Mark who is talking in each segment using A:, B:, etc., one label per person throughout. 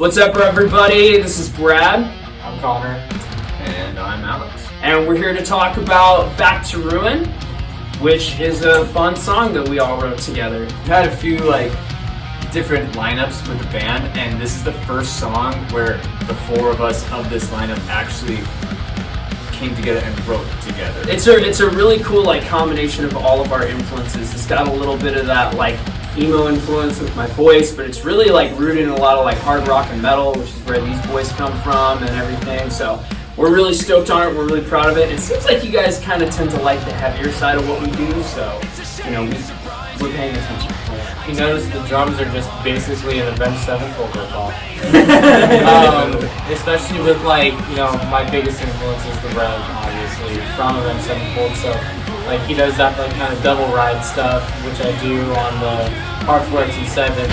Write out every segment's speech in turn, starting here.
A: What's up, everybody? This is Brad.
B: I'm Connor.
C: And I'm Alex.
A: And we're here to talk about Back to Ruin, which is a fun song that we all wrote together.
C: We've had a few different lineups with the band, and this is the first song where the four of us of this lineup actually came together and wrote together.
A: It's a really cool combination of all of our influences. It's got a little bit of that emo influence with my voice, but it's really rooted in a lot of hard rock and metal, which is where these boys come from and everything. So we're really stoked on it. We're really proud of it. It seems like you guys kind of tend to like the heavier side of what we do, so we're paying attention.
B: You notice the drums are just basically an Avenged Sevenfold ripoff. Especially with my biggest influence is the Rev, obviously, from Avenged Sevenfold. So he does that kind of double ride stuff, which I do on the parts where it's in 7.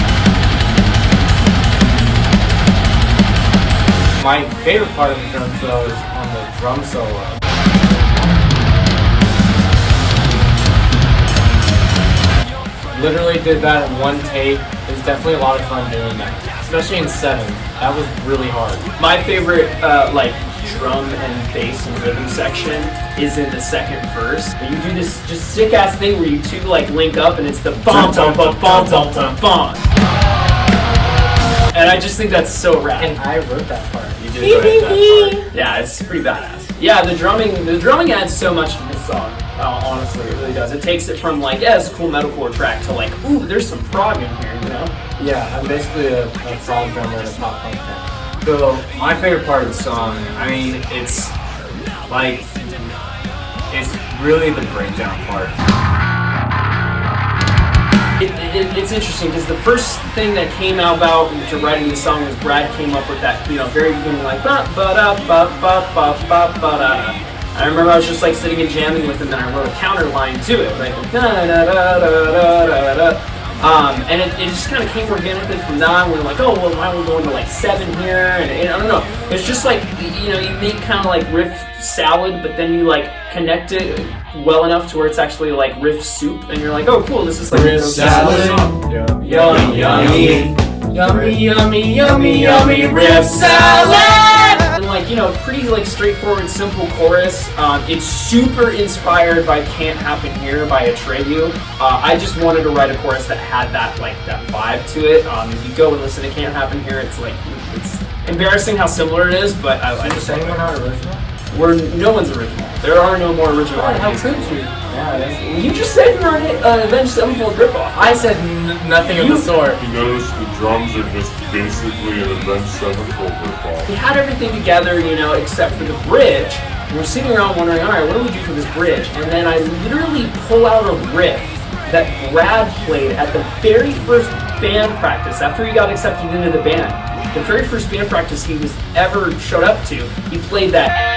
B: My favorite part of the drums though is on the drum solo. Literally did that in one take. It was definitely a lot of fun doing that, especially in 7. That was really hard.
A: My favorite drum and bass and rhythm section is in the second verse. But you do this just sick ass thing where you two link up and it's the bum bum bum bum bum bum bum. And I just think that's so rad.
B: And I wrote that part.
C: You did write that part.
A: Yeah, it's pretty badass. Yeah, the drumming adds so much to this song. Honestly, it really does. It takes it from it's a cool metalcore track to ooh, there's some prog in here, you know?
B: Yeah, I'm basically a prog drummer and a pop punk fan.
C: So my favorite part of the song, it's really the breakdown part.
A: It's interesting because the first thing that came out about to writing the song was Brad came up with that, very beginning ba ba da ba ba ba ba ba da. I remember I was just sitting and jamming with him, and I wrote a counter line to it, da da da da da da. And it just kind of came organically from that. And we're oh well, why are we going to 7 here? And I don't know. It's just you make kind of riff salad, but then you connect it well enough to where it's actually riff soup, and you're oh cool, this is
B: riff salad.
C: Yummy,
B: yummy,
A: yummy, yummy, yummy, yummy, riff salad. And pretty straightforward, simple chorus. It's super inspired by "Can't Happen Here" by Atreyu. I just wanted to write a chorus that had that that vibe to it. If you go and listen to "Can't Happen Here," it's it's embarrassing how similar it is, but I just
B: saying we're not original.
A: No one's original. There are no more original
B: artists.
A: How could you? Yeah, you just said you were an Avenged Sevenfold ripoff.
B: I said nothing of the sort.
D: You notice the drums are just basically an Avenged Sevenfold ripoff.
A: We had everything together, except for the bridge. We're sitting around wondering, all right, what do we do for this bridge? And then I literally pull out a riff that Brad played at the very first band practice after he got accepted into the band. The very first band practice he was ever showed up to, he played that.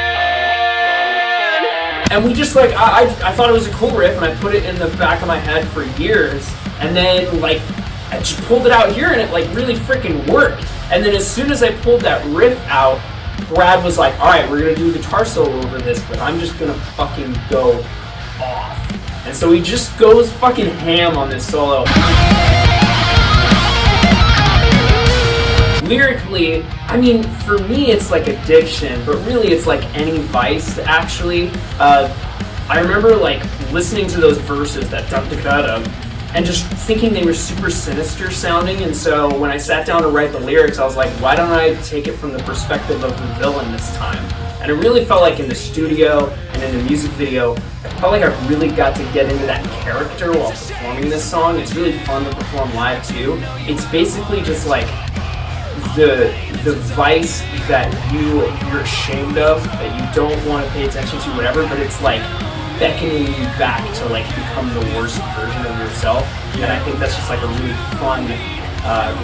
A: And we just I thought it was a cool riff, and I put it in the back of my head for years. And then I just pulled it out here, and it really freaking worked. And then as soon as I pulled that riff out, Brad was all right, we're gonna do a guitar solo over this, but I'm just gonna fucking go off. And so he just goes fucking ham on this solo. Lyrically, for me it's addiction, but really it's any vice, actually. I remember listening to those verses, that dum da da, and just thinking they were super sinister sounding, and so when I sat down to write the lyrics, I was why don't I take it from the perspective of the villain this time? And it really felt in the studio and in the music video, I felt I really got to get into that character while performing this song. It's really fun to perform live too. It's basically just the vice that you're ashamed of, that you don't want to pay attention to, whatever, but it's beckoning you back to become the worst version of yourself. And I think that's just a really fun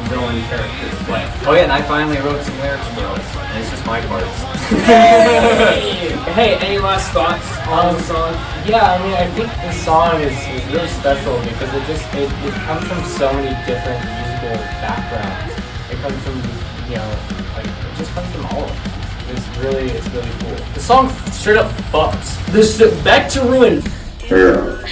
A: villain character to play.
C: Oh yeah, and I finally wrote some lyrics for it, and it's just my parts.
A: Hey, any last thoughts on the song?
B: Yeah, I think this song is really special because it comes from so many different musical backgrounds. It comes from, it just comes from all of them. It's really cool. The song straight up fucks.
A: This Back to Ruin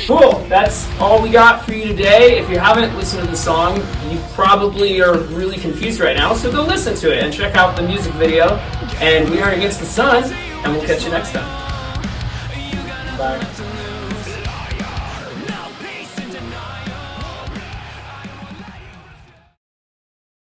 A: Cool. That's all we got for you today. If you haven't listened to the song, you probably are really confused right now. So go listen to it and check out the music video. And we are Against the Sun, and we'll catch you next time.
B: Bye.